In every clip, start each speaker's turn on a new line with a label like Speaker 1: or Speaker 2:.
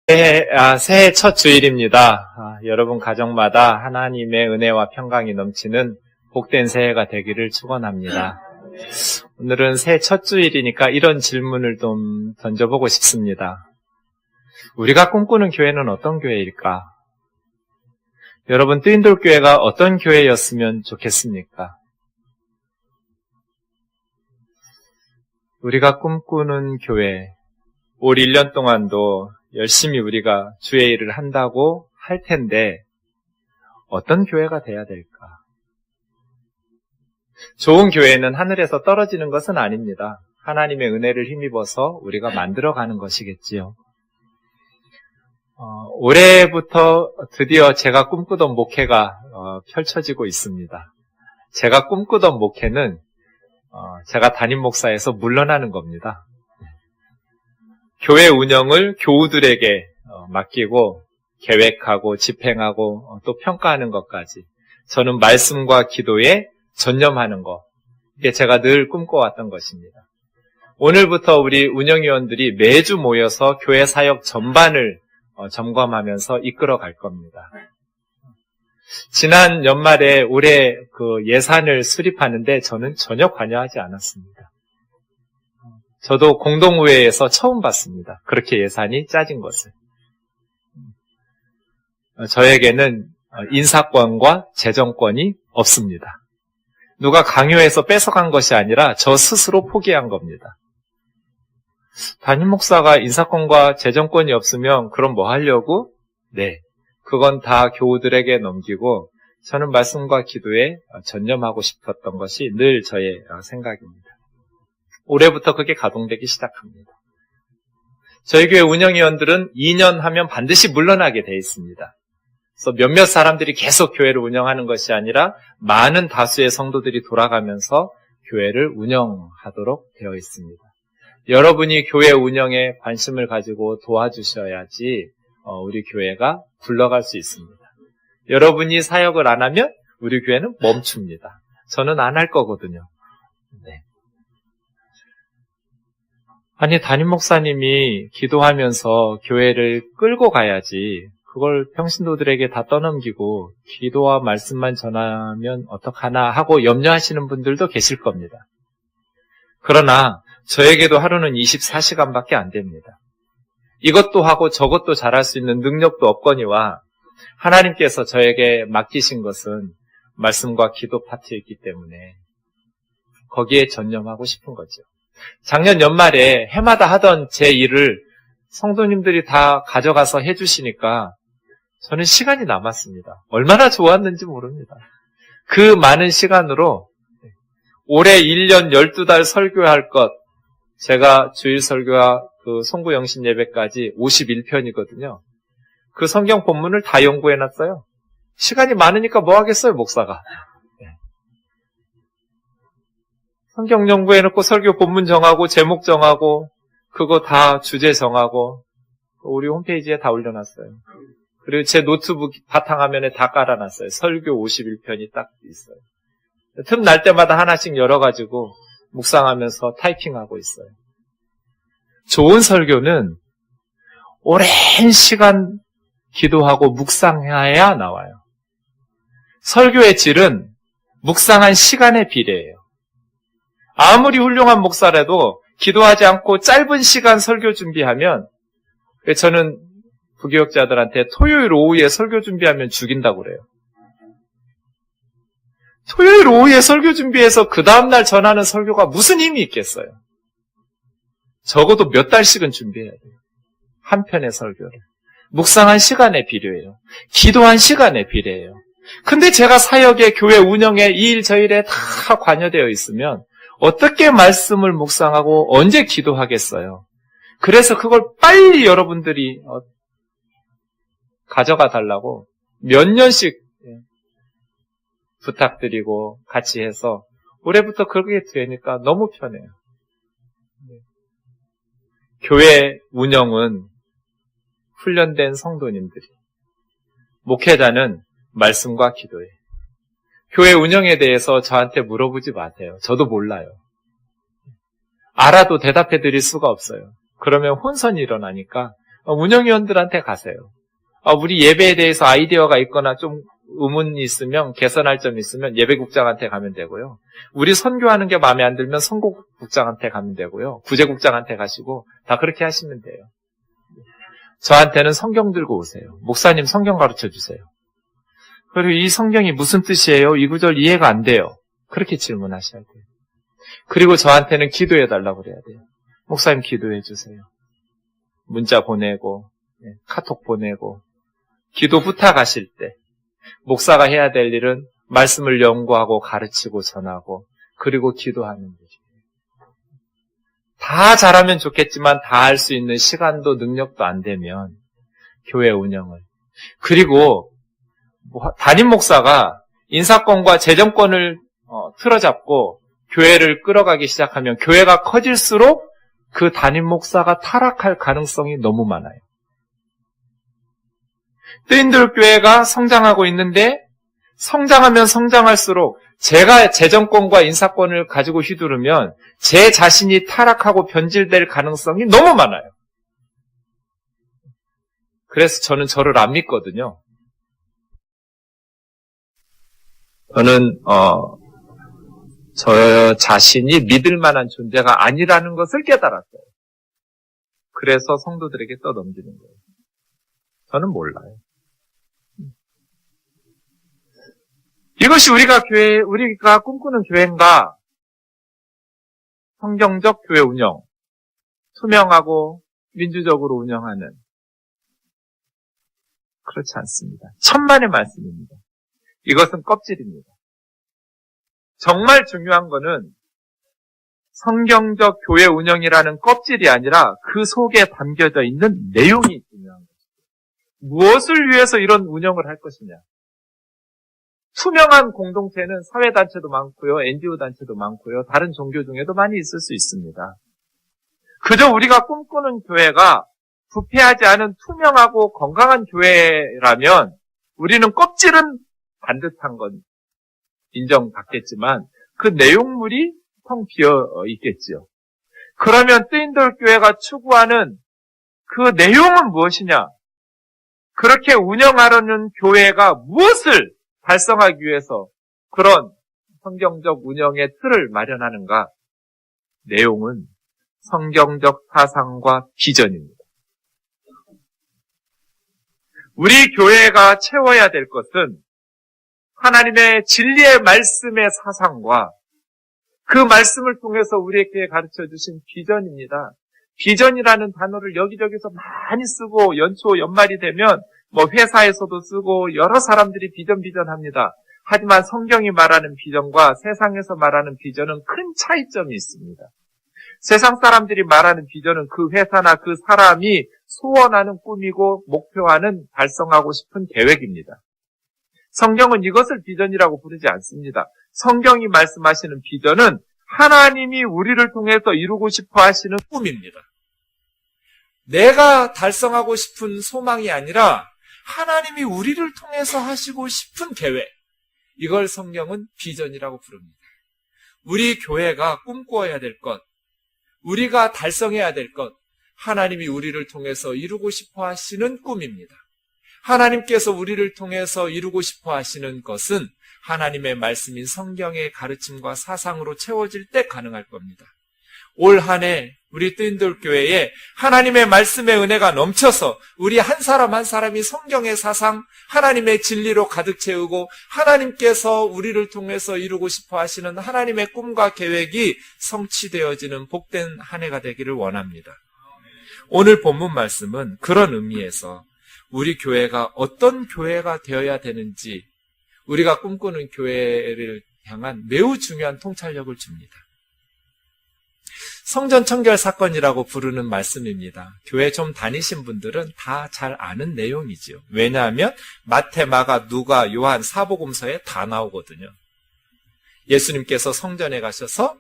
Speaker 1: 새해 첫 주일입니다. 여러분 가정마다 하나님의 은혜와 평강이 넘치는 복된 새해가 되기를 축원합니다. 오늘은 새해 첫 주일이니까 이런 질문을 좀 던져보고 싶습니다. 우리가 꿈꾸는 교회는 어떤 교회일까? 여러분, 뜨인돌교회가 어떤 교회였으면 좋겠습니까? 우리가 꿈꾸는 교회, 올 1년 동안도 열심히 우리가 주의 일을 한다고 할 텐데 어떤 교회가 돼야 될까? 좋은 교회는 하늘에서 떨어지는 것은 아닙니다. 하나님의 은혜를 힘입어서 우리가 만들어가는 것이겠지요. 올해부터 드디어 제가 꿈꾸던 목회가 펼쳐지고 있습니다. 제가 꿈꾸던 목회는 제가 담임 목사에서 물러나는 겁니다. 교회 운영을 교우들에게 맡기고 계획하고 집행하고 또 평가하는 것까지 저는 말씀과 기도에 전념하는 것, 이게 제가 늘 꿈꿔왔던 것입니다. 오늘부터 우리 운영위원들이 매주 모여서 교회 사역 전반을 점검하면서 이끌어 갈 겁니다. 지난 연말에 올해 그 예산을 수립하는데 저는 전혀 관여하지 않았습니다. 저도 공동의회에서 처음 봤습니다. 그렇게 예산이 짜진 것을. 저에게는 인사권과 재정권이 없습니다. 누가 강요해서 뺏어간 것이 아니라 저 스스로 포기한 겁니다. 담임 목사가 인사권과 재정권이 없으면 그럼 뭐 하려고? 네, 그건 다 교우들에게 넘기고 저는 말씀과 기도에 전념하고 싶었던 것이 늘 저의 생각입니다. 올해부터 그게 가동되기 시작합니다. 저희 교회 운영위원들은 2년 하면 반드시 물러나게 돼 있습니다. 그래서 몇몇 사람들이 계속 교회를 운영하는 것이 아니라 많은 다수의 성도들이 돌아가면서 교회를 운영하도록 되어 있습니다. 여러분이 교회 운영에 관심을 가지고 도와주셔야지 우리 교회가 굴러갈 수 있습니다. 여러분이 사역을 안 하면 우리 교회는 멈춥니다. 저는 안 할 거거든요. 네. 아니, 담임 목사님이 기도하면서 교회를 끌고 가야지 그걸 평신도들에게 다 떠넘기고 기도와 말씀만 전하면 어떡하나 하고 염려하시는 분들도 계실 겁니다. 그러나 저에게도 하루는 24시간밖에 안 됩니다. 이것도 하고 저것도 잘할 수 있는 능력도 없거니와 하나님께서 저에게 맡기신 것은 말씀과 기도 파트였기 때문에 거기에 전념하고 싶은 거죠. 작년 연말에 해마다 하던 제 일을 성도님들이 다 가져가서 해주시니까 저는 시간이 남았습니다. 얼마나 좋았는지 모릅니다. 그 많은 시간으로 올해 1년 12달 설교할 것, 제가 주일 설교와 그 송구 영신 예배까지 51편이거든요. 그 성경 본문을 다 연구해놨어요. 시간이 많으니까 뭐 하겠어요, 목사가. 성경 연구해놓고 설교 본문 정하고 제목 정하고 그거 다 주제 정하고 우리 홈페이지에 다 올려놨어요. 그리고 제 노트북 바탕화면에 다 깔아놨어요. 설교 51편이 딱 있어요. 틈날 때마다 하나씩 열어가지고 묵상하면서 타이핑하고 있어요. 좋은 설교는 오랜 시간 기도하고 묵상해야 나와요. 설교의 질은 묵상한 시간에 비례해요. 아무리 훌륭한 목사라도 기도하지 않고 짧은 시간 설교 준비하면, 저는 부교역자들한테 토요일 오후에 설교 준비하면 죽인다고 그래요. 토요일 오후에 설교 준비해서 그 다음날 전하는 설교가 무슨 힘이 있겠어요? 적어도 몇 달씩은 준비해야 돼요. 한 편의 설교를. 묵상한 시간에 필요해요. 기도한 시간에 필요해요. 근데 제가 사역에, 교회 운영에, 이 일 저 일에 다 관여되어 있으면 어떻게 말씀을 묵상하고 언제 기도하겠어요? 그래서 그걸 빨리 여러분들이 가져가 달라고 몇 년씩 부탁드리고 같이 해서 올해부터 그렇게 되니까 너무 편해요. 교회 운영은 훈련된 성도님들이, 목회자는 말씀과 기도에. 교회 운영에 대해서 저한테 물어보지 마세요. 저도 몰라요. 알아도 대답해 드릴 수가 없어요. 그러면 혼선이 일어나니까 운영위원들한테 가세요. 우리 예배에 대해서 아이디어가 있거나 좀 의문이 있으면, 개선할 점이 있으면 예배국장한테 가면 되고요. 우리 선교하는 게 마음에 안 들면 선교국장한테 가면 되고요. 구제국장한테 가시고 다 그렇게 하시면 돼요. 저한테는 성경 들고 오세요. 목사님 성경 가르쳐 주세요. 그리고 이 성경이 무슨 뜻이에요? 이 구절 이해가 안 돼요. 그렇게 질문하셔야 돼요. 그리고 저한테는 기도해 달라고 그래야 돼요. 목사님 기도해 주세요. 문자 보내고 카톡 보내고 기도 부탁하실 때 목사가 해야 될 일은 말씀을 연구하고 가르치고 전하고 그리고 기도하는 일이에요. 다 잘하면 좋겠지만 다 할 수 있는 시간도 능력도 안 되면 교회 운영을, 그리고 담임 목사가 인사권과 재정권을 틀어잡고 교회를 끌어가기 시작하면 교회가 커질수록 그 담임 목사가 타락할 가능성이 너무 많아요. 뜨인들 교회가 성장하고 있는데 성장하면 성장할수록 제가 재정권과 인사권을 가지고 휘두르면 제 자신이 타락하고 변질될 가능성이 너무 많아요. 그래서 저는 저를 안 믿거든요. 저는 저 자신이 믿을 만한 존재가 아니라는 것을 깨달았어요. 그래서 성도들에게 떠넘기는 거예요. 저는 몰라요. 이것이 우리가 꿈꾸는 교회인가? 성경적 교회 운영, 투명하고 민주적으로 운영하는, 그렇지 않습니다. 천만의 말씀입니다. 이것은 껍질입니다. 정말 중요한 거는 성경적 교회 운영이라는 껍질이 아니라 그 속에 담겨져 있는 내용이 중요한 것입니다. 무엇을 위해서 이런 운영을 할 것이냐. 투명한 공동체는 사회단체도 많고요, NGO 단체도 많고요, 다른 종교 중에도 많이 있을 수 있습니다. 그저 우리가 꿈꾸는 교회가 부패하지 않은 투명하고 건강한 교회라면 우리는 껍질은 반듯한 건 인정받겠지만 그 내용물이 텅 비어 있겠지요. 그러면 뜨인돌 교회가 추구하는 그 내용은 무엇이냐? 그렇게 운영하려는 교회가 무엇을 달성하기 위해서 그런 성경적 운영의 틀을 마련하는가? 내용은 성경적 사상과 비전입니다. 우리 교회가 채워야 될 것은 하나님의 진리의 말씀의 사상과 그 말씀을 통해서 우리에게 가르쳐 주신 비전입니다. 비전이라는 단어를 여기저기서 많이 쓰고 연초 연말이 되면 회사에서도 쓰고 여러 사람들이 비전 합니다. 하지만 성경이 말하는 비전과 세상에서 말하는 비전은 큰 차이점이 있습니다. 세상 사람들이 말하는 비전은 그 회사나 그 사람이 소원하는 꿈이고 목표하는 달성하고 싶은 계획입니다. 성경은 이것을 비전이라고 부르지 않습니다. 성경이 말씀하시는 비전은 하나님이 우리를 통해서 이루고 싶어 하시는 꿈입니다. 내가 달성하고 싶은 소망이 아니라 하나님이 우리를 통해서 하시고 싶은 계획, 이걸 성경은 비전이라고 부릅니다. 우리 교회가 꿈꾸어야 될 것, 우리가 달성해야 될 것, 하나님이 우리를 통해서 이루고 싶어 하시는 꿈입니다. 하나님께서 우리를 통해서 이루고 싶어 하시는 것은 하나님의 말씀인 성경의 가르침과 사상으로 채워질 때 가능할 겁니다. 올 한 해 우리 뜨인돌 교회에 하나님의 말씀의 은혜가 넘쳐서 우리 한 사람 한 사람이 성경의 사상, 하나님의 진리로 가득 채우고 하나님께서 우리를 통해서 이루고 싶어 하시는 하나님의 꿈과 계획이 성취되어지는 복된 한 해가 되기를 원합니다. 오늘 본문 말씀은 그런 의미에서 우리 교회가 어떤 교회가 되어야 되는지, 우리가 꿈꾸는 교회를 향한 매우 중요한 통찰력을 줍니다. 성전 청결 사건이라고 부르는 말씀입니다. 교회 좀 다니신 분들은 다 잘 아는 내용이죠. 왜냐하면 마태, 마가, 누가, 요한, 사복음서에 다 나오거든요. 예수님께서 성전에 가셔서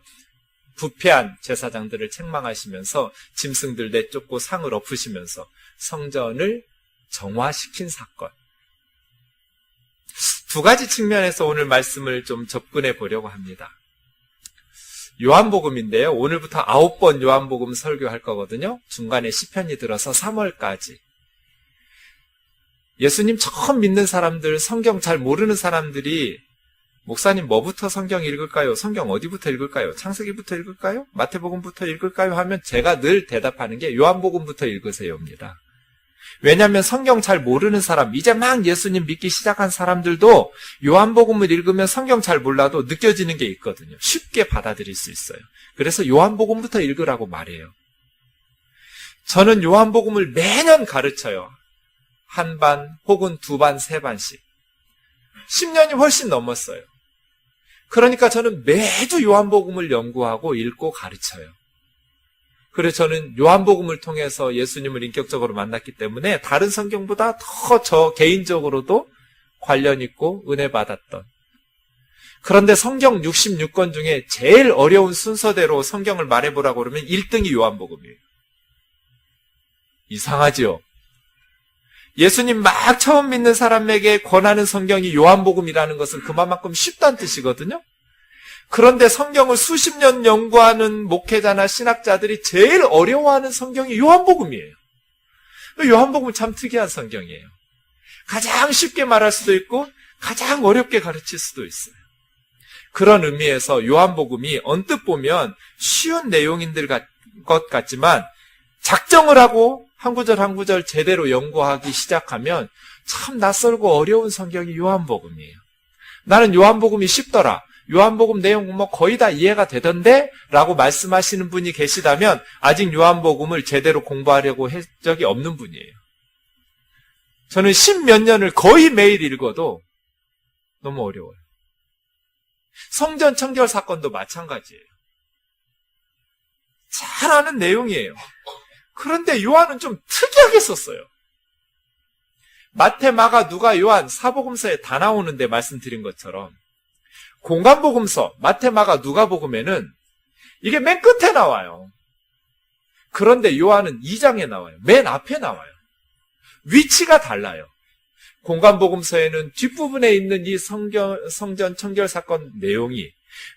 Speaker 1: 부패한 제사장들을 책망하시면서 짐승들 내쫓고 상을 엎으시면서 성전을 정화시킨 사건. 두 가지 측면에서 오늘 말씀을 좀 접근해 보려고 합니다. 요한복음인데요. 오늘부터 9번 요한복음 설교할 거거든요. 중간에 시편이 들어서 3월까지. 예수님 처음 믿는 사람들, 성경 잘 모르는 사람들이 목사님 뭐부터 성경 읽을까요? 성경 어디부터 읽을까요? 창세기부터 읽을까요? 마태복음부터 읽을까요? 하면 제가 늘 대답하는 게 요한복음부터 읽으세요입니다. 왜냐하면 성경 잘 모르는 사람, 이제 막 예수님 믿기 시작한 사람들도 요한복음을 읽으면 성경 잘 몰라도 느껴지는 게 있거든요. 쉽게 받아들일 수 있어요. 그래서 요한복음부터 읽으라고 말해요. 저는 요한복음을 매년 가르쳐요. 한 반 혹은 두 반, 세 반씩. 10년이 훨씬 넘었어요. 그러니까 저는 매주 요한복음을 연구하고 읽고 가르쳐요. 그래서 저는 요한복음을 통해서 예수님을 인격적으로 만났기 때문에 다른 성경보다 더 저 개인적으로도 관련 있고 은혜 받았던. 그런데 성경 66권 중에 제일 어려운 순서대로 성경을 말해보라고 그러면 1등이 요한복음이에요. 이상하죠? 예수님 막 처음 믿는 사람에게 권하는 성경이 요한복음이라는 것은 그만큼 쉽다는 뜻이거든요. 그런데 성경을 수십 년 연구하는 목회자나 신학자들이 제일 어려워하는 성경이 요한복음이에요. 요한복음은 참 특이한 성경이에요. 가장 쉽게 말할 수도 있고 가장 어렵게 가르칠 수도 있어요. 그런 의미에서 요한복음이 언뜻 보면 쉬운 내용인 것 같지만 작정을 하고 한 구절 한 구절 제대로 연구하기 시작하면 참 낯설고 어려운 성경이 요한복음이에요. 나는 요한복음이 쉽더라. 요한복음 내용 뭐 거의 다 이해가 되던데? 라고 말씀하시는 분이 계시다면 아직 요한복음을 제대로 공부하려고 한 적이 없는 분이에요. 저는 10몇 년을 거의 매일 읽어도 너무 어려워요. 성전 청결 사건도 마찬가지예요. 잘 아는 내용이에요. 그런데 요한은 좀 특이하게 썼어요. 마태, 마가, 누가, 요한 사복음서에 다 나오는데 말씀드린 것처럼 공간복음서, 마태, 마가, 누가복음에는 이게 맨 끝에 나와요. 그런데 요한은 2장에 나와요. 맨 앞에 나와요. 위치가 달라요. 공간복음서에는 뒷부분에 있는 이 성전 청결 사건 내용이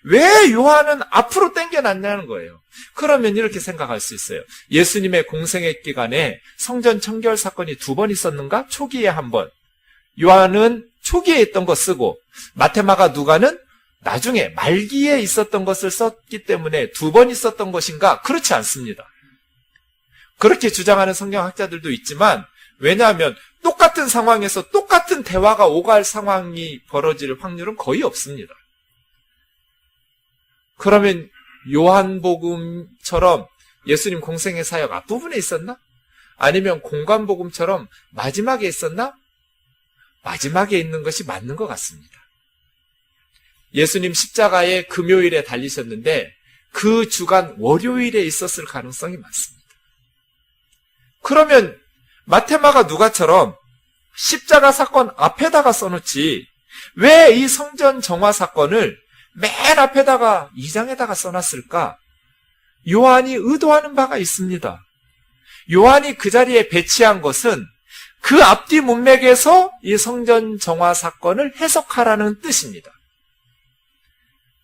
Speaker 1: 왜 요한은 앞으로 당겨놨냐는 거예요. 그러면 이렇게 생각할 수 있어요. 예수님의 공생애 기간에 성전 청결 사건이 2번 있었는가? 초기에 1번. 요한은 초기에 있던 거 쓰고 마태, 마가, 누가는 나중에 말기에 있었던 것을 썼기 때문에 2번 있었던 것인가? 그렇지 않습니다. 그렇게 주장하는 성경학자들도 있지만 왜냐하면 똑같은 상황에서 똑같은 대화가 오갈 상황이 벌어질 확률은 거의 없습니다. 그러면 요한복음처럼 예수님 공생의 사역 앞부분에 있었나? 아니면 공관복음처럼 마지막에 있었나? 마지막에 있는 것이 맞는 것 같습니다. 예수님 십자가에 금요일에 달리셨는데 그 주간 월요일에 있었을 가능성이 많습니다. 그러면 마태, 마가, 누가처럼 십자가 사건 앞에다가 써놓지 왜 이 성전 정화 사건을 맨 앞에다가 2장에다가 써놨을까? 요한이 의도하는 바가 있습니다. 요한이 그 자리에 배치한 것은 그 앞뒤 문맥에서 이 성전 정화 사건을 해석하라는 뜻입니다.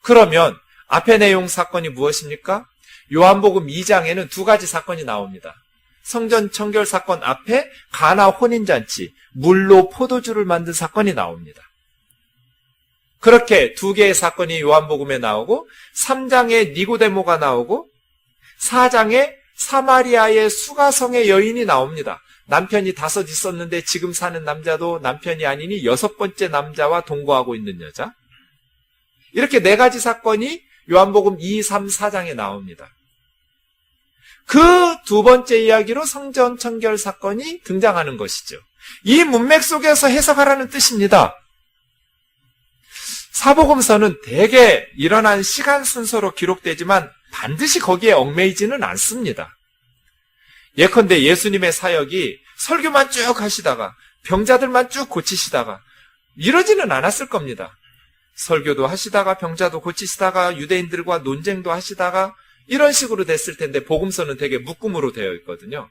Speaker 1: 그러면 앞의 내용 사건이 무엇입니까? 요한복음 2장에는 2가지 사건이 나옵니다. 성전 청결 사건 앞에 가나 혼인잔치, 물로 포도주를 만든 사건이 나옵니다. 그렇게 2개의 사건이 요한복음에 나오고 3장에 니고데모가 나오고 4장에 사마리아의 수가성의 여인이 나옵니다. 남편이 5 있었는데 지금 사는 남자도 남편이 아니니 6번째 남자와 동거하고 있는 여자. 이렇게 4가지 사건이 요한복음 2, 3, 4장에 나옵니다. 그 2번째 이야기로 성전 청결 사건이 등장하는 것이죠. 이 문맥 속에서 해석하라는 뜻입니다. 사복음서는 대개 일어난 시간 순서로 기록되지만 반드시 거기에 얽매이지는 않습니다. 예컨대 예수님의 사역이 설교만 쭉 하시다가 병자들만 쭉 고치시다가 이러지는 않았을 겁니다. 설교도 하시다가 병자도 고치시다가 유대인들과 논쟁도 하시다가 이런 식으로 됐을 텐데 복음서는 되게 묶음으로 되어 있거든요.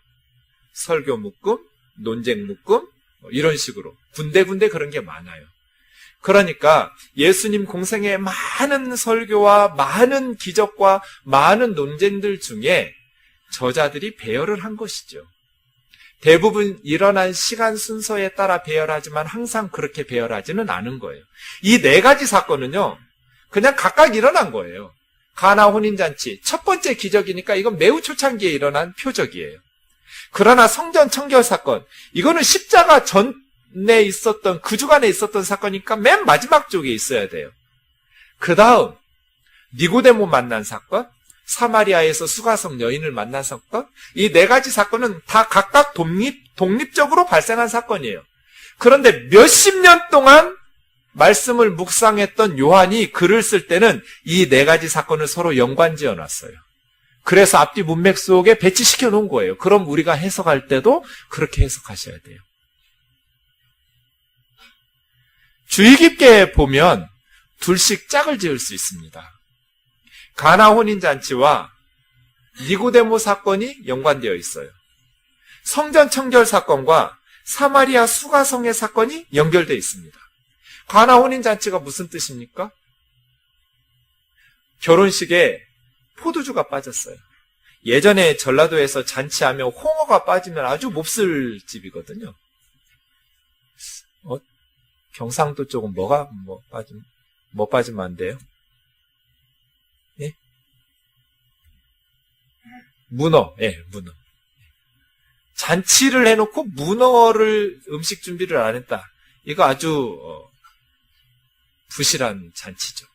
Speaker 1: 설교 묶음, 논쟁 묶음 이런 식으로 군데군데 그런 게 많아요.
Speaker 2: 그러니까 예수님 공생의 많은 설교와 많은 기적과 많은 논쟁들 중에 저자들이 배열을 한 것이죠. 대부분 일어난 시간 순서에 따라 배열하지만 항상 그렇게 배열하지는 않은 거예요. 이 네 가지 사건은요, 그냥 각각 일어난 거예요. 가나 혼인잔치, 첫 번째 기적이니까 이건 매우 초창기에 일어난 표적이에요. 그러나 성전 청결 사건, 이거는 십자가 전에 있었던, 그 주간에 있었던 사건이니까 맨 마지막 쪽에 있어야 돼요. 그 다음 니고데모 만난 사건, 사마리아에서 수가성 여인을 만난 사건, 이 네 가지 사건은 다 각각 독립적으로 발생한 사건이에요. 그런데 몇십 년 동안 말씀을 묵상했던 요한이 글을 쓸 때는 이 네 가지 사건을 서로 연관지어 놨어요. 그래서 앞뒤 문맥 속에 배치시켜 놓은 거예요. 그럼 우리가 해석할 때도 그렇게 해석하셔야 돼요. 주의 깊게 보면 둘씩 짝을 지을 수 있습니다. 가나 혼인잔치와 니고데모 사건이 연관되어 있어요. 성전 청결 사건과 사마리아 수가성의 사건이 연결되어 있습니다. 가나 혼인잔치가 무슨 뜻입니까? 결혼식에 포도주가 빠졌어요. 예전에 전라도에서 잔치하면 홍어가 빠지면 아주 몹쓸 집이거든요. 경상도 쪽은 뭐 빠지면 안 돼요? 예? 문어. 문어. 잔치를 해놓고 문어를 음식 준비를 안 했다. 이거 아주 부실한 잔치죠.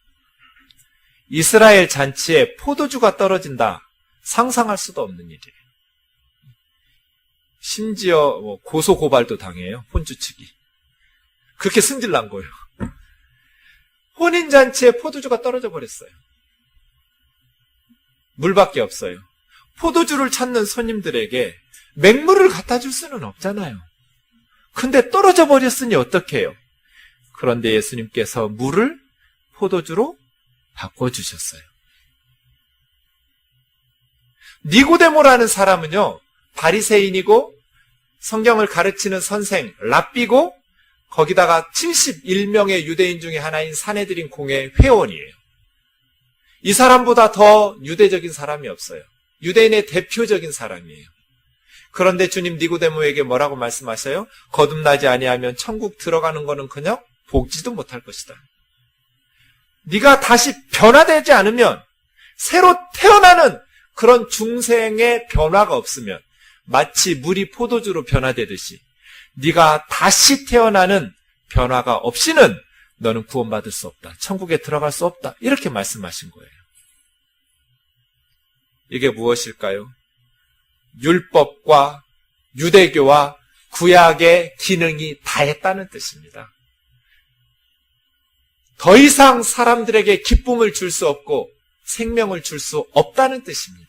Speaker 2: 이스라엘 잔치에 포도주가 떨어진다. 상상할 수도 없는 일이에요. 심지어 고소 고발도 당해요. 혼주 측이. 그렇게 승질난 거예요. 혼인잔치에 포도주가 떨어져 버렸어요. 물밖에 없어요. 포도주를 찾는 손님들에게 맹물을 갖다 줄 수는 없잖아요. 근데 떨어져 버렸으니 어떡해요? 그런데 예수님께서 물을 포도주로 바꿔주셨어요. 니고데모라는 사람은요, 바리새인이고 성경을 가르치는 선생, 랍비고 거기다가 71명의 유대인 중에 하나인 산헤드린 공회 회원이에요. 이 사람보다 더 유대적인 사람이 없어요. 유대인의 대표적인 사람이에요. 그런데 주님 니고데모에게 뭐라고 말씀하셔요? 거듭나지 아니하면 천국 들어가는 거는 그냥 보지도 못할 것이다. 네가 다시 변화되지 않으면, 새로 태어나는 그런 중생의 변화가 없으면 마치 물이 포도주로 변화되듯이 네가 다시 태어나는 변화가 없이는 너는 구원받을 수 없다. 천국에 들어갈 수 없다. 이렇게 말씀하신 거예요. 이게 무엇일까요? 율법과 유대교와 구약의 기능이 다했다는 뜻입니다. 더 이상 사람들에게 기쁨을 줄 수 없고 생명을 줄 수 없다는 뜻입니다.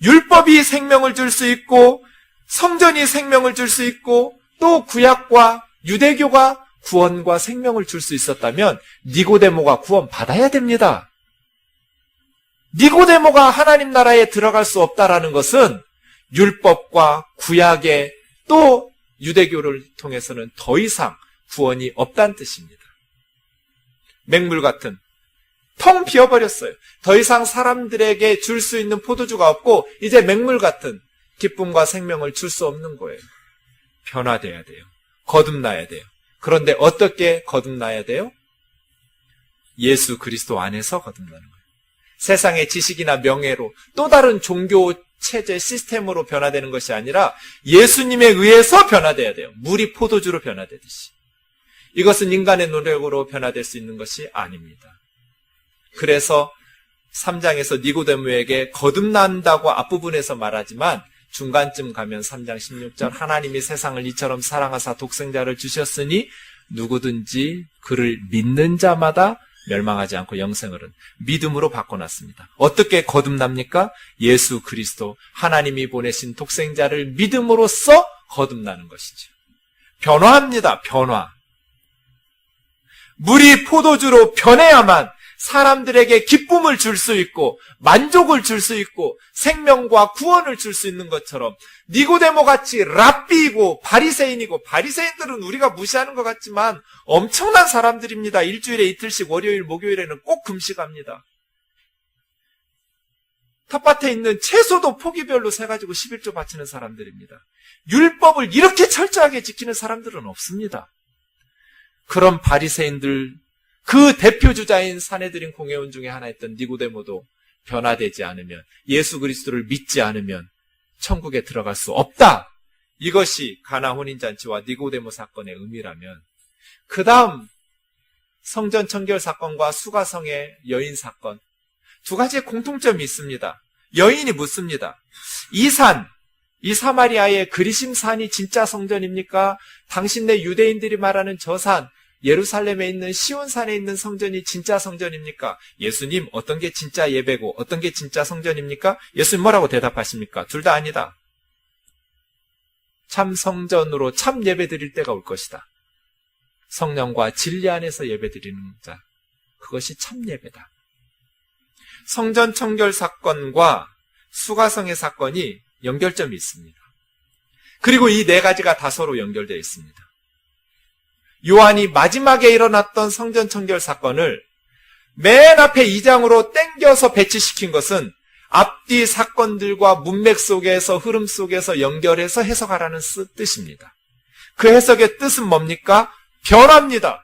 Speaker 2: 율법이 생명을 줄 수 있고 성전이 생명을 줄 수 있고 또 구약과 유대교가 구원과 생명을 줄 수 있었다면 니고데모가 구원받아야 됩니다. 니고데모가 하나님 나라에 들어갈 수 없다라는 것은 율법과 구약의 또 유대교를 통해서는 더 이상 구원이 없다는 뜻입니다. 맹물 같은, 텅 비어버렸어요. 더 이상 사람들에게 줄 수 있는 포도주가 없고 이제 맹물 같은 기쁨과 생명을 줄 수 없는 거예요. 변화돼야 돼요. 거듭나야 돼요. 그런데 어떻게 거듭나야 돼요? 예수 그리스도 안에서 거듭나는 거예요. 세상의 지식이나 명예로 또 다른 종교 체제 시스템으로 변화되는 것이 아니라 예수님에 의해서 변화돼야 돼요. 물이 포도주로 변화되듯이. 이것은 인간의 노력으로 변화될 수 있는 것이 아닙니다. 그래서 3장에서 니고데모에게 거듭난다고 앞부분에서 말하지만 중간쯤 가면 3장 16절 하나님이 세상을 이처럼 사랑하사 독생자를 주셨으니 누구든지 그를 믿는 자마다 멸망하지 않고 영생을 얻는 믿음으로 바꿔놨습니다. 어떻게 거듭납니까? 예수 그리스도 하나님이 보내신 독생자를 믿음으로써 거듭나는 것이죠. 변화합니다. 변화. 물이 포도주로 변해야만 사람들에게 기쁨을 줄 수 있고 만족을 줄 수 있고 생명과 구원을 줄 수 있는 것처럼 니고데모 같이 랍비이고 바리새인이고, 바리새인들은 우리가 무시하는 것 같지만 엄청난 사람들입니다. 일주일에 이틀씩 월요일 목요일에는 꼭 금식합니다. 텃밭에 있는 채소도 포기별로 세가지고 11조 바치는 사람들입니다. 율법을 이렇게 철저하게 지키는 사람들은 없습니다. 그런 바리새인들, 그 대표주자인 산헤드린 공회원 중에 하나였던 니고데모도 변화되지 않으면, 예수 그리스도를 믿지 않으면 천국에 들어갈 수 없다. 이것이 가나 혼인잔치와 니고데모 사건의 의미라면, 그 다음 성전 청결 사건과 수가성의 여인 사건, 두 가지의 공통점이 있습니다. 여인이 묻습니다. 이 산, 이 사마리아의 그리심 산이 진짜 성전입니까? 당신네 유대인들이 말하는 저 산, 예루살렘에 있는 시온산에 있는 성전이 진짜 성전입니까? 예수님, 어떤 게 진짜 예배고 어떤 게 진짜 성전입니까? 예수님 뭐라고 대답하십니까? 둘 다 아니다. 참 성전으로 참 예배 드릴 때가 올 것이다. 성령과 진리 안에서 예배 드리는 자, 그것이 참 예배다. 성전 청결 사건과 수가성의 사건이 연결점이 있습니다. 그리고 이 네 가지가 다 서로 연결되어 있습니다. 요한이 마지막에 일어났던 성전 청결 사건을 맨 앞에 2장으로 땡겨서 배치시킨 것은 앞뒤 사건들과 문맥 속에서, 흐름 속에서 연결해서 해석하라는 뜻입니다. 그 해석의 뜻은 뭡니까? 변합니다.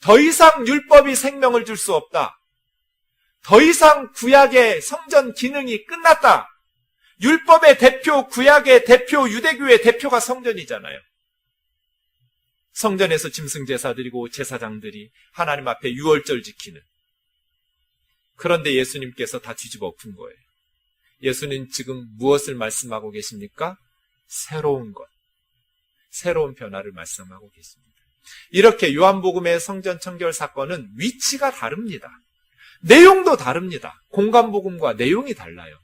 Speaker 2: 더 이상 율법이 생명을 줄 수 없다. 더 이상 구약의 성전 기능이 끝났다. 율법의 대표, 구약의 대표, 유대교의 대표가 성전이잖아요. 성전에서 짐승 제사 드리고 제사장들이 하나님 앞에 유월절 지키는. 그런데 예수님께서 다 뒤집어 엎은 거예요. 예수님 지금 무엇을 말씀하고 계십니까? 새로운 것, 새로운 변화를 말씀하고 계십니다. 이렇게 요한복음의 성전 청결 사건은 위치가 다릅니다. 내용도 다릅니다. 공간복음과 내용이 달라요.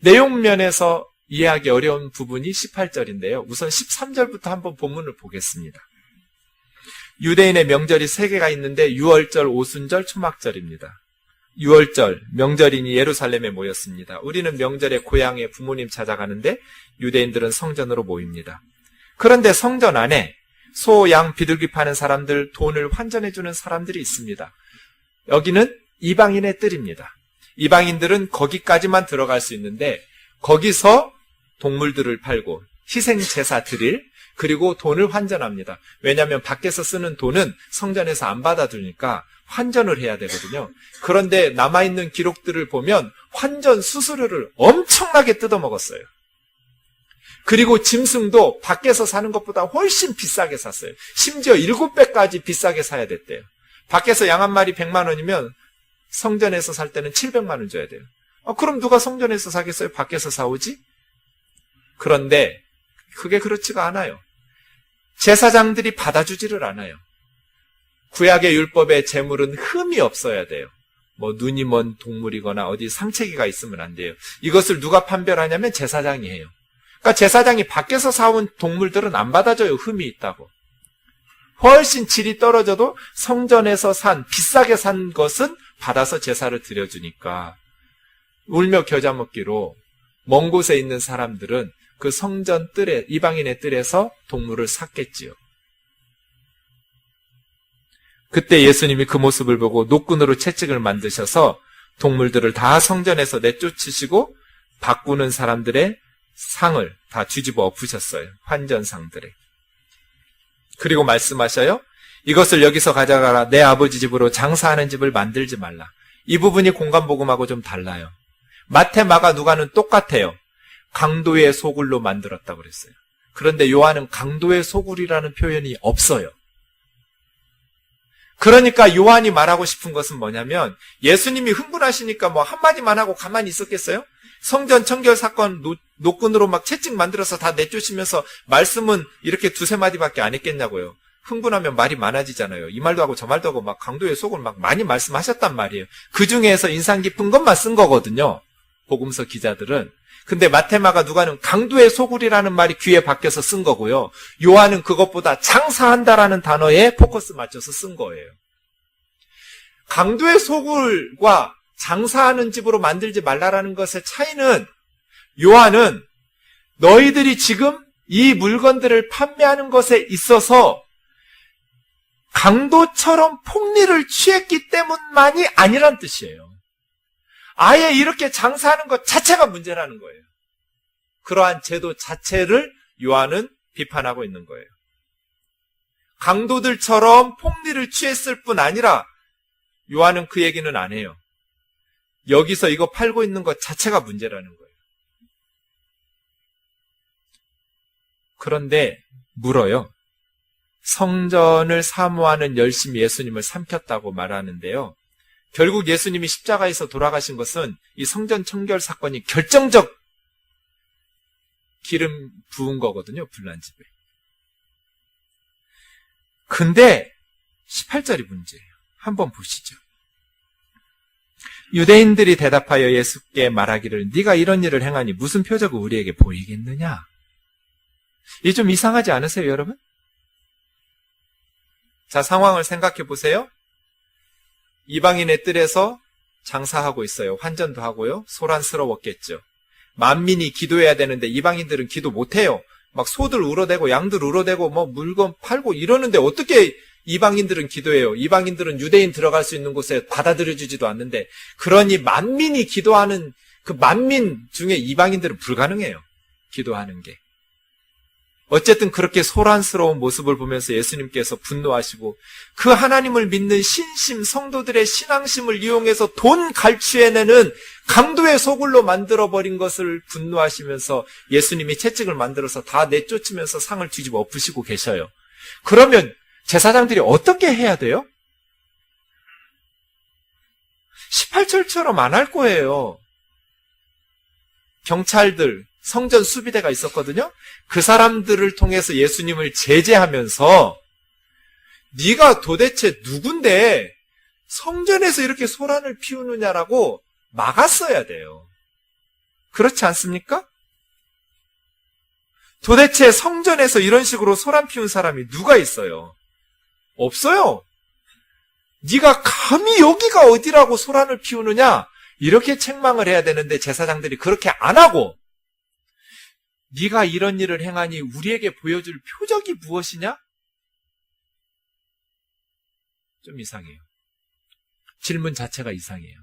Speaker 2: 내용 면에서 이해하기 어려운 부분이 18절인데요. 우선 13절부터 한번 본문을 보겠습니다. 유대인의 명절이 3개가 있는데 유월절, 오순절, 초막절입니다. 유월절, 명절이니 예루살렘에 모였습니다. 우리는 명절에 고향에 부모님 찾아가는데 유대인들은 성전으로 모입니다. 그런데 성전 안에 소, 양, 비둘기 파는 사람들, 돈을 환전해주는 사람들이 있습니다. 여기는 이방인의 뜰입니다. 이방인들은 거기까지만 들어갈 수 있는데 거기서 동물들을 팔고 희생제사 드릴, 그리고 돈을 환전합니다. 왜냐하면 밖에서 쓰는 돈은 성전에서 안 받아주니까 환전을 해야 되거든요. 그런데 남아있는 기록들을 보면 환전 수수료를 엄청나게 뜯어먹었어요. 그리고 짐승도 밖에서 사는 것보다 훨씬 비싸게 샀어요. 심지어 7배까지 비싸게 사야 됐대요. 밖에서 양 한 마리 100만 원이면 성전에서 살 때는 700만 원 줘야 돼요. 그럼 누가 성전에서 사겠어요? 밖에서 사오지? 그런데 그게 그렇지가 않아요. 제사장들이 받아주지를 않아요. 구약의 율법의 제물은 흠이 없어야 돼요. 눈이 먼 동물이거나 어디 상체기가 있으면 안 돼요. 이것을 누가 판별하냐면 제사장이 해요. 그러니까 제사장이 밖에서 사온 동물들은 안 받아줘요. 흠이 있다고. 훨씬 질이 떨어져도 성전에서 비싸게 산 것은 받아서 제사를 드려주니까 울며 겨자 먹기로 먼 곳에 있는 사람들은 그 성전 뜰에, 이방인의 뜰에서 동물을 샀겠지요. 그때 예수님이 그 모습을 보고 노끈으로 채찍을 만드셔서 동물들을 다 성전에서 내쫓으시고 바꾸는 사람들의 상을 다 뒤집어 엎으셨어요. 환전상들에. 그리고 말씀하셔요. 이것을 여기서 가져가라. 내 아버지 집으로 장사하는 집을 만들지 말라. 이 부분이 공간복음하고 좀 달라요. 마태, 마가, 누가는 똑같아요. 강도의 소굴로 만들었다고 그랬어요. 그런데 요한은 강도의 소굴이라는 표현이 없어요. 그러니까 요한이 말하고 싶은 것은 뭐냐면 예수님이 흥분하시니까 한마디만 하고 가만히 있었겠어요? 성전 청결 사건 노끈으로 막 채찍 만들어서 다 내쫓으면서 말씀은 이렇게 2-3마디밖에 안 했겠냐고요. 흥분하면 말이 많아지잖아요. 이 말도 하고 저 말도 하고 강도의 속을 많이 말씀하셨단 말이에요. 그 중에서 인상 깊은 것만 쓴 거거든요. 복음서 기자들은. 근데 마테마가 누가는 강도의 소굴이라는 말이 귀에 박혀서 쓴 거고요. 요한은 그것보다 장사한다라는 단어에 포커스 맞춰서 쓴 거예요. 강도의 소굴과 장사하는 집으로 만들지 말라라는 것의 차이는, 요한은 너희들이 지금 이 물건들을 판매하는 것에 있어서 강도처럼 폭리를 취했기 때문만이 아니란 뜻이에요. 아예 이렇게 장사하는 것 자체가 문제라는 거예요. 그러한 제도 자체를 요한은 비판하고 있는 거예요. 강도들처럼 폭리를 취했을 뿐 아니라 요한은 그 얘기는 안 해요. 여기서 이거 팔고 있는 것 자체가 문제라는 거예요. 그런데 물어요. 성전을 사모하는 열심이 예수님을 삼켰다고 말하는데요. 결국 예수님이 십자가에서 돌아가신 것은 이 성전 청결 사건이 결정적 기름 부은 거거든요. 불난 집에. 근데 18절이 문제예요. 한번 보시죠. 유대인들이 대답하여 예수께 말하기를 네가 이런 일을 행하니 무슨 표적을 우리에게 보이겠느냐? 이게 좀 이상하지 않으세요, 여러분? 자, 상황을 생각해 보세요. 이방인의 뜰에서 장사하고 있어요. 환전도 하고요. 소란스러웠겠죠. 만민이 기도해야 되는데 이방인들은 기도 못해요. 막 소들 울어대고 양들 울어대고 뭐 물건 팔고 이러는데 어떻게 이방인들은 기도해요? 이방인들은 유대인 들어갈 수 있는 곳에 받아들여주지도 않는데, 그러니 만민이 기도하는 그 만민 중에 이방인들은 불가능해요. 기도하는 게. 어쨌든 그렇게 소란스러운 모습을 보면서 예수님께서 분노하시고 그 하나님을 믿는 신심 성도들의 신앙심을 이용해서 돈 갈취해내는 강도의 소굴로 만들어버린 것을 분노하시면서 예수님이 채찍을 만들어서 다 내쫓으면서 상을 뒤집어 엎으시고 계셔요. 그러면 제사장들이 어떻게 해야 돼요? 18절처럼 안 할 거예요. 경찰들, 성전 수비대가 있었거든요. 그 사람들을 통해서 예수님을 제재하면서 네가 도대체 누군데 성전에서 이렇게 소란을 피우느냐라고 막았어야 돼요. 그렇지 않습니까? 도대체 성전에서 이런 식으로 소란 피운 사람이 누가 있어요? 없어요. 네가 감히 여기가 어디라고 소란을 피우느냐? 이렇게 책망을 해야 되는데 제사장들이 그렇게 안 하고 네가 이런 일을 행하니 우리에게 보여줄 표적이 무엇이냐? 좀 이상해요. 질문 자체가 이상해요.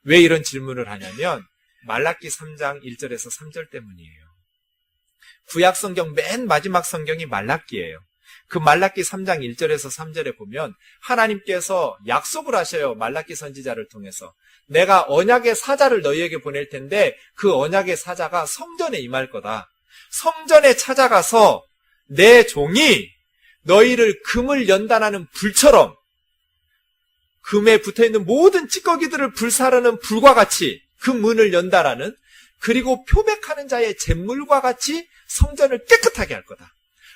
Speaker 2: 왜 이런 질문을 하냐면 말라기 3장 1절에서 3절 때문이에요. 구약 성경 맨 마지막 성경이 말라기예요. 그 말라기 3장 1절에서 3절에 보면 하나님께서 약속을 하셔요. 말라기 선지자를 통해서. 내가 언약의 사자를 너희에게 보낼 텐데 그 언약의 사자가 성전에 임할 거다. 성전에 찾아가서 내 종이 너희를 금을 연단하는 불처럼 금에 붙어있는 모든 찌꺼기들을 불사르는 불과 같이 그 문을 연단하는, 그리고 표백하는 자의 잿물과 같이 성전을 깨끗하게 할 거다.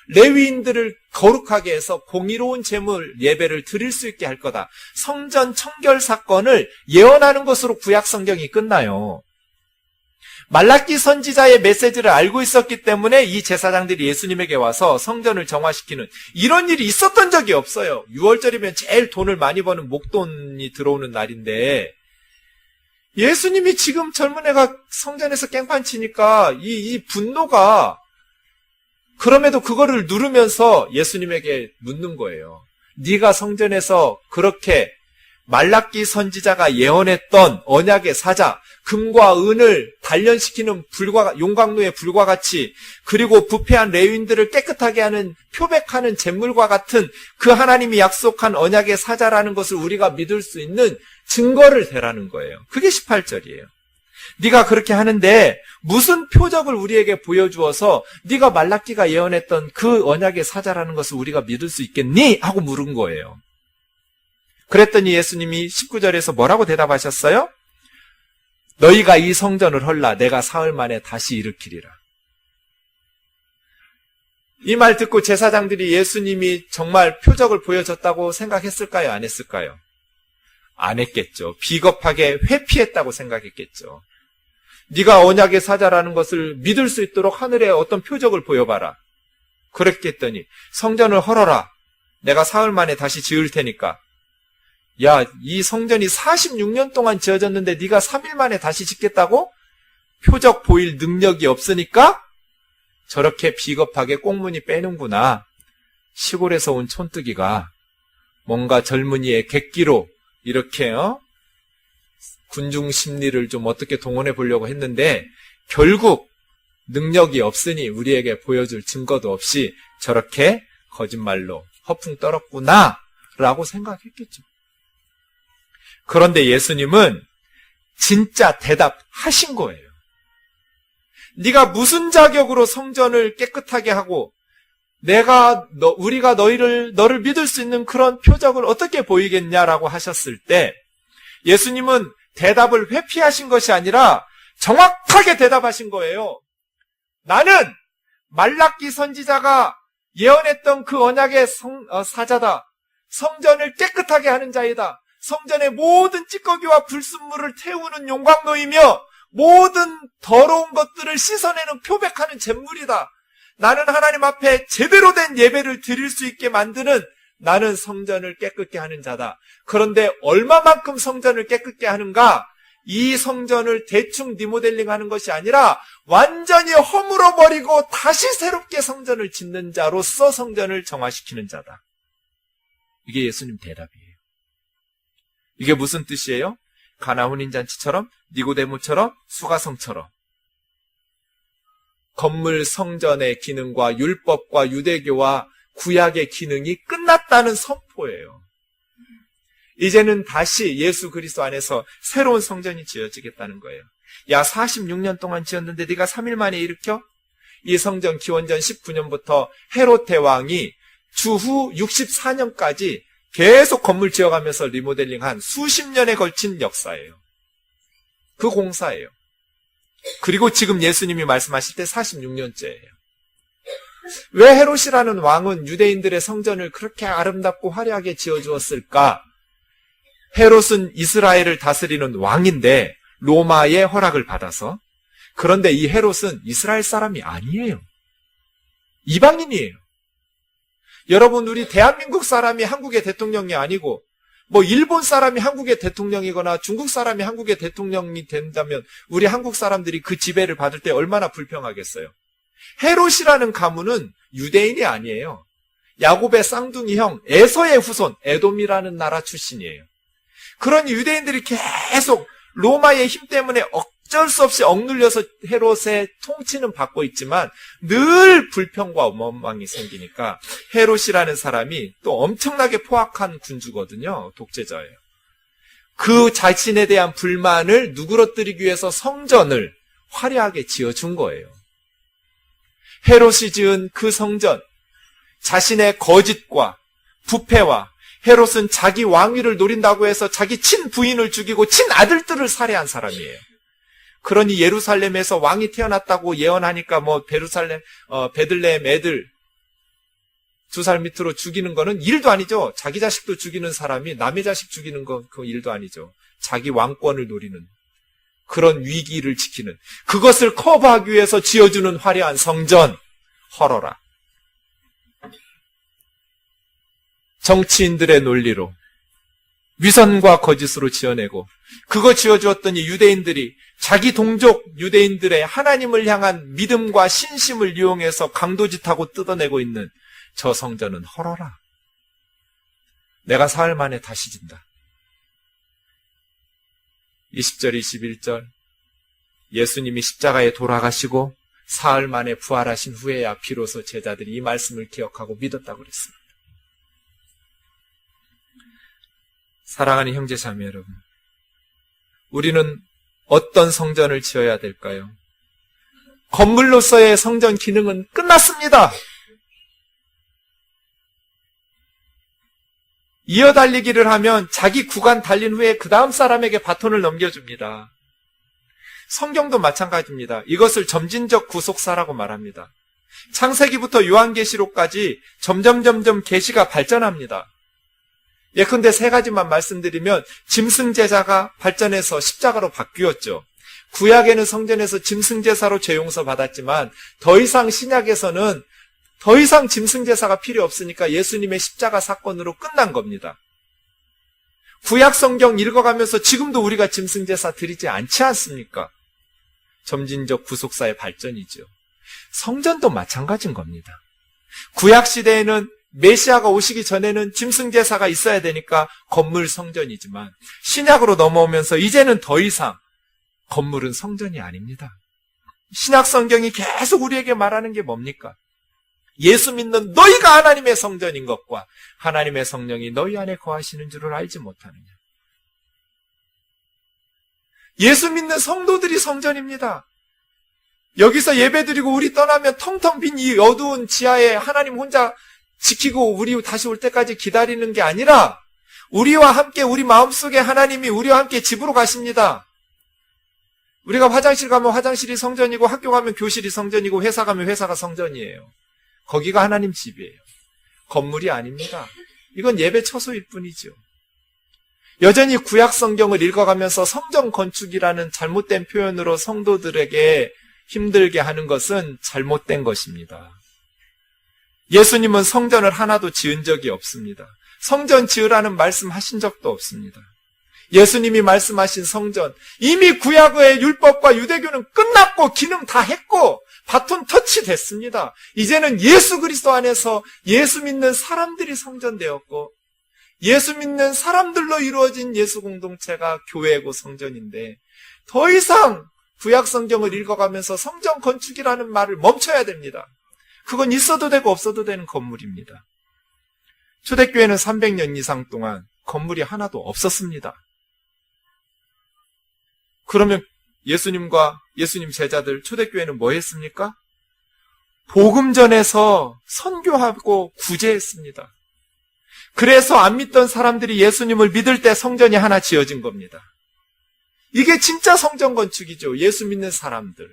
Speaker 2: 레위인들을 거룩하게 해서 공의로운 제물 예배를 드릴 수 있게 할 거다. 성전 청결 사건을 예언하는 것으로 구약 성경이 끝나요. 말라기 선지자의 메시지를 알고 있었기 때문에 이 제사장들이 예수님에게 와서 성전을 정화시키는 이런 일이 있었던 적이 없어요. 6월절이면 제일 돈을 많이 버는 목돈이 들어오는 날인데 예수님이 지금 젊은 애가 성전에서 깽판 치니까 이 분노가, 그럼에도 그거를 누르면서 예수님에게 묻는 거예요. 네가 성전에서 그렇게 말라기 선지자가 예언했던 언약의 사자, 금과 은을 단련시키는 용광로의 불과 같이, 그리고 부패한 레위인들을 깨끗하게 하는 표백하는 잿물과 같은 그 하나님이 약속한 언약의 사자라는 것을 우리가 믿을 수 있는 증거를 대라는 거예요. 그게 18절이에요. 네가 그렇게 하는데 무슨 표적을 우리에게 보여주어서 네가 말라기가 예언했던 그 언약의 사자라는 것을 우리가 믿을 수 있겠니? 하고 물은 거예요. 그랬더니 예수님이 19절에서 뭐라고 대답하셨어요? 너희가 이 성전을 헐라 내가 사흘 만에 다시 일으키리라. 이 말 듣고 제사장들이 예수님이 정말 표적을 보여줬다고 생각했을까요? 안 했을까요? 안 했겠죠. 비겁하게 회피했다고 생각했겠죠. 네가 언약의 사자라는 것을 믿을 수 있도록 하늘에 어떤 표적을 보여봐라. 그렇게 했더니 성전을 헐어라. 내가 사흘 만에 다시 지을 테니까. 야, 이 성전이 46년 동안 지어졌는데 네가 3일 만에 다시 짓겠다고? 표적 보일 능력이 없으니까 저렇게 비겁하게 꽁무니 빼는구나. 시골에서 온 촌뜨기가 뭔가 젊은이의 객기로 이렇게 군중 심리를 좀 어떻게 동원해 보려고 했는데 결국 능력이 없으니 우리에게 보여줄 증거도 없이 저렇게 거짓말로 허풍 떨었구나 라고 생각했겠죠. 그런데 예수님은 진짜 대답하신 거예요. 네가 무슨 자격으로 성전을 깨끗하게 하고 우리가 너를 믿을 수 있는 그런 표적을 어떻게 보이겠냐라고 하셨을 때 예수님은 대답을 회피하신 것이 아니라 정확하게 대답하신 거예요. 나는 말라기 선지자가 예언했던 그 언약의 사자다. 성전을 깨끗하게 하는 자이다. 성전의 모든 찌꺼기와 불순물을 태우는 용광로이며 모든 더러운 것들을 씻어내는 표백하는 잿물이다. 나는 하나님 앞에 제대로 된 예배를 드릴 수 있게 만드는 나는 성전을 깨끗게 하는 자다. 그런데 얼마만큼 성전을 깨끗게 하는가? 이 성전을 대충 리모델링 하는 것이 아니라 완전히 허물어버리고 다시 새롭게 성전을 짓는 자로서 성전을 정화시키는 자다. 이게 예수님 대답이에요. 이게 무슨 뜻이에요? 가나 혼인잔치처럼, 니고데모처럼, 수가성처럼 건물 성전의 기능과 율법과 유대교와 구약의 기능이 끝났다는 선포예요. 이제는 다시 예수 그리스도 안에서 새로운 성전이 지어지겠다는 거예요. 야, 46년 동안 지었는데 네가 3일 만에 일으켜? 이 성전 기원전 19년부터 헤롯 대왕이 주후 64년까지 계속 건물 지어가면서 리모델링한 수십 년에 걸친 역사예요. 그 공사예요. 그리고 지금 예수님이 말씀하실 때 46년째예요. 왜 헤롯이라는 왕은 유대인들의 성전을 그렇게 아름답고 화려하게 지어주었을까? 헤롯은 이스라엘을 다스리는 왕인데 로마의 허락을 받아서. 그런데 이 헤롯은 이스라엘 사람이 아니에요. 이방인이에요. 여러분, 우리 대한민국 사람이 한국의 대통령이 아니고 일본 사람이 한국의 대통령이거나 중국 사람이 한국의 대통령이 된다면 우리 한국 사람들이 그 지배를 받을 때 얼마나 불평하겠어요. 헤롯이라는 가문은 유대인이 아니에요. 야곱의 쌍둥이 형 에서의 후손 에돔이라는 나라 출신이에요. 그런 유대인들이 계속 로마의 힘 때문에 어쩔 수 없이 억눌려서 헤롯의 통치는 받고 있지만 늘 불평과 원망이 생기니까 헤롯이라는 사람이 또 엄청나게 포악한 군주거든요. 독재자예요. 그 자신에 대한 불만을 누그러뜨리기 위해서 성전을 화려하게 지어준 거예요. 헤롯이 지은 그 성전, 자신의 거짓과 부패와 헤롯은 자기 왕위를 노린다고 해서 자기 친부인을 죽이고 친아들들을 살해한 사람이에요. 그러니 예루살렘에서 왕이 태어났다고 예언하니까 베들레헴 애들 2살 밑으로 죽이는 거는 일도 아니죠. 자기 자식도 죽이는 사람이 남의 자식 죽이는 거 그 일도 아니죠. 자기 왕권을 노리는 그런 위기를 지키는 그것을 커버하기 위해서 지어주는 화려한 성전 헐어라. 정치인들의 논리로 위선과 거짓으로 지어내고 그거 지어주었더니 유대인들이 자기 동족 유대인들의 하나님을 향한 믿음과 신심을 이용해서 강도짓하고 뜯어내고 있는 저 성전은 헐어라. 내가 사흘 만에 다시 진다. 20절 21절 예수님이 십자가에 돌아가시고 사흘 만에 부활하신 후에야 비로소 제자들이 이 말씀을 기억하고 믿었다고 그랬습니다. 사랑하는 형제자매 여러분, 우리는 어떤 성전을 지어야 될까요? 건물로서의 성전 기능은 끝났습니다. 이어달리기를 하면 자기 구간 달린 후에 그 다음 사람에게 바톤을 넘겨줍니다. 성경도 마찬가지입니다. 이것을 점진적 구속사라고 말합니다. 창세기부터 요한계시록까지 점점 계시가 발전합니다. 예컨대 3가지만 말씀드리면 짐승제사가 발전해서 십자가로 바뀌었죠. 구약에는 성전에서 짐승제사로 죄 용서 받았지만 더 이상 신약에서는 더 이상 짐승제사가 필요 없으니까 예수님의 십자가 사건으로 끝난 겁니다. 구약 성경 읽어가면서 지금도 우리가 짐승제사 드리지 않지 않습니까? 점진적 구속사의 발전이죠. 성전도 마찬가지인 겁니다. 구약 시대에는 메시아가 오시기 전에는 짐승제사가 있어야 되니까 건물 성전이지만 신약으로 넘어오면서 이제는 더 이상 건물은 성전이 아닙니다. 신약 성경이 계속 우리에게 말하는 게 뭡니까? 예수 믿는 너희가 하나님의 성전인 것과 하나님의 성령이 너희 안에 거하시는 줄을 알지 못하느냐. 예수 믿는 성도들이 성전입니다. 여기서 예배드리고 우리 떠나면 텅텅 빈 이 어두운 지하에 하나님 혼자 지키고 우리 다시 올 때까지 기다리는 게 아니라 우리와 함께 우리 마음속에 하나님이 우리와 함께 집으로 가십니다. 우리가 화장실 가면 화장실이 성전이고 학교 가면 교실이 성전이고 회사 가면 회사가 성전이에요. 거기가 하나님 집이에요. 건물이 아닙니다. 이건 예배 처소일 뿐이죠. 여전히 구약 성경을 읽어가면서 성전 건축이라는 잘못된 표현으로 성도들에게 힘들게 하는 것은 잘못된 것입니다. 예수님은 성전을 하나도 지은 적이 없습니다. 성전 지으라는 말씀하신 적도 없습니다. 예수님이 말씀하신 성전, 이미 구약의 율법과 유대교는 끝났고 기능 다 했고 바톤 터치 됐습니다. 이제는 예수 그리스도 안에서 예수 믿는 사람들이 성전되었고 예수 믿는 사람들로 이루어진 예수 공동체가 교회고 성전인데 더 이상 구약 성경을 읽어가면서 성전 건축이라는 말을 멈춰야 됩니다. 그건 있어도 되고 없어도 되는 건물입니다. 초대교회는 300년 이상 동안 건물이 하나도 없었습니다. 그러면 예수님과 예수님 제자들 초대교회는 뭐 했습니까? 복음 전에서 선교하고 구제했습니다. 그래서 안 믿던 사람들이 예수님을 믿을 때 성전이 하나 지어진 겁니다. 이게 진짜 성전 건축이죠. 예수 믿는 사람들.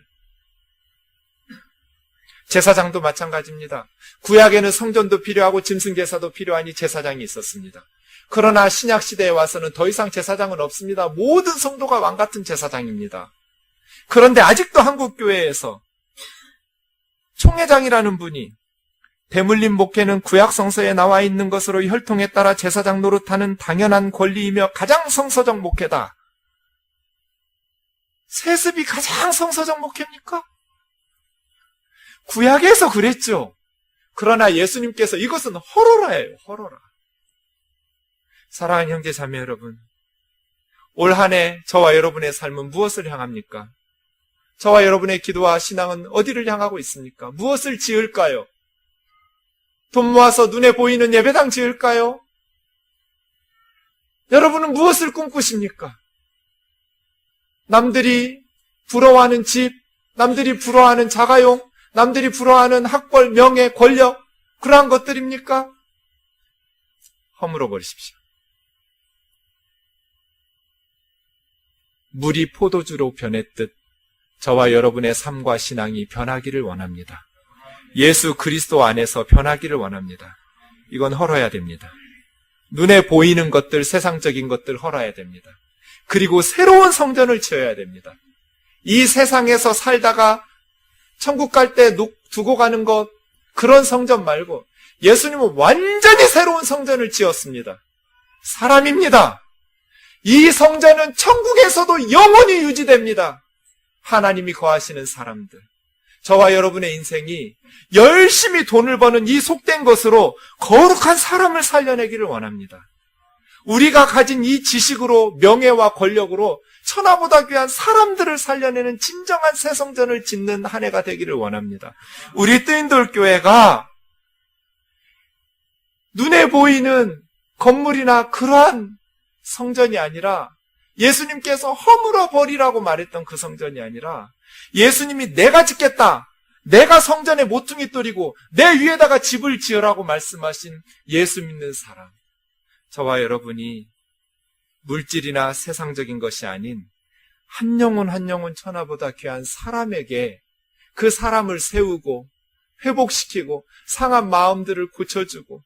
Speaker 2: 제사장도 마찬가지입니다. 구약에는 성전도 필요하고 짐승제사도 필요하니 제사장이 있었습니다. 그러나 신약시대에 와서는 더 이상 제사장은 없습니다. 모든 성도가 왕같은 제사장입니다. 그런데 아직도 한국교회에서 총회장이라는 분이 대물림 목회는 구약 성서에 나와 있는 것으로 혈통에 따라 제사장 노릇하는 당연한 권리이며 가장 성서적 목회다. 세습이 가장 성서적 목회입니까? 구약에서 그랬죠. 그러나 예수님께서 이것은 허로라예요. 허로라. 사랑하는 형제 자매 여러분, 올 한 해 저와 여러분의 삶은 무엇을 향합니까? 저와 여러분의 기도와 신앙은 어디를 향하고 있습니까? 무엇을 지을까요? 돈 모아서 눈에 보이는 예배당 지을까요? 여러분은 무엇을 꿈꾸십니까? 남들이 부러워하는 집, 남들이 부러워하는 자가용, 남들이 부러워하는 학벌, 명예, 권력, 그러한 것들입니까? 허물어 버리십시오. 물이 포도주로 변했듯 저와 여러분의 삶과 신앙이 변하기를 원합니다. 예수 그리스도 안에서 변하기를 원합니다. 이건 헐어야 됩니다. 눈에 보이는 것들, 세상적인 것들 헐어야 됩니다. 그리고 새로운 성전을 지어야 됩니다. 이 세상에서 살다가 천국 갈 때 두고 가는 것, 그런 성전 말고 예수님은 완전히 새로운 성전을 지었습니다. 사람입니다. 이 성전은 천국에서도 영원히 유지됩니다. 하나님이 거하시는 사람들. 저와 여러분의 인생이 열심히 돈을 버는 이 속된 것으로 거룩한 사람을 살려내기를 원합니다. 우리가 가진 이 지식으로, 명예와 권력으로 천하보다 귀한 사람들을 살려내는 진정한 새 성전을 짓는 한 해가 되기를 원합니다. 우리 뜨인돌교회가 눈에 보이는 건물이나 그러한 성전이 아니라 예수님께서 허물어 버리라고 말했던 그 성전이 아니라 예수님이 내가 짓겠다, 내가 성전의 모퉁이 돌이고 내 위에다가 집을 지으라고 말씀하신 예수 믿는 사람, 저와 여러분이 물질이나 세상적인 것이 아닌 한 영혼 한 영혼 천하보다 귀한 사람에게 그 사람을 세우고 회복시키고 상한 마음들을 고쳐주고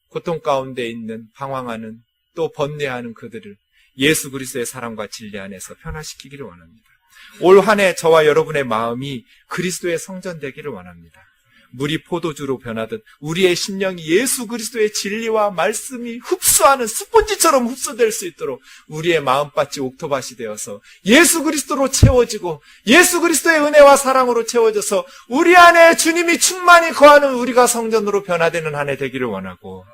Speaker 2: 고통 가운데 있는 방황하는 또 번뇌하는 그들을 예수 그리스도의 사랑과 진리 안에서 변화시키기를 원합니다. 올 한 해 저와 여러분의 마음이 그리스도의 성전 되기를 원합니다. 물이 포도주로 변하듯 우리의 심령이 예수 그리스도의 진리와 말씀이 흡수하는 스폰지처럼 흡수될 수 있도록 우리의 마음밭이 옥토밭이 되어서 예수 그리스도로 채워지고 예수 그리스도의 은혜와 사랑으로 채워져서 우리 안에 주님이 충만히 거하는 우리가 성전으로 변화되는 한 해 되기를 원하고,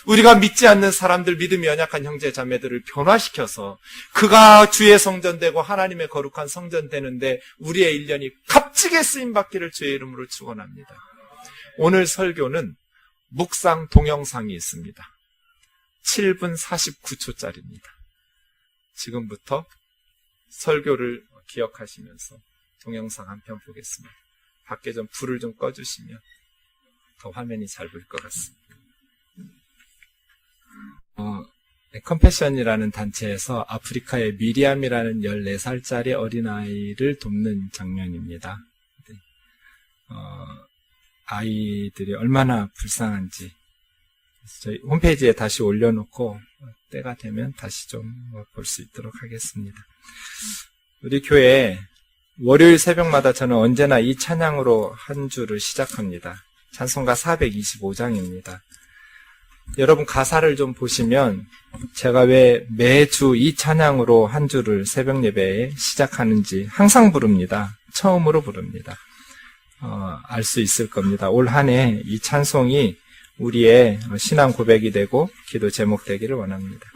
Speaker 2: 우리가 믿지 않는 사람들, 믿음이 연약한 형제 자매들을 변화시켜서 그가 주의 성전 되고 하나님의 거룩한 성전 되는데 우리의 일년이 값지게 쓰임받기를 주의 이름으로 축원합니다. 오늘 설교는 묵상 동영상이 있습니다. 7분 49초짜리입니다. 지금부터 설교를 기억하시면서 동영상 한 편 보겠습니다. 밖에 좀 불을 좀 꺼주시면 더 화면이 잘 보일 것 같습니다. 컴패션이라는 단체에서 아프리카의 미리암이라는 14살짜리 어린아이를 돕는 장면입니다. 아이들이 얼마나 불쌍한지 저희 홈페이지에 다시 올려놓고 때가 되면 다시 좀 볼 수 있도록 하겠습니다. 우리 교회 월요일 새벽마다 저는 언제나 이 찬양으로 한 주를 시작합니다. 찬송가 425장입니다. 여러분 가사를 좀 보시면 제가 왜 매주 이 찬양으로 한 주를 새벽 예배에 시작하는지 항상 부릅니다. 처음으로 부릅니다. 알 수 있을 겁니다. 올 한 해 이 찬송이 우리의 신앙 고백이 되고 기도 제목 되기를 원합니다.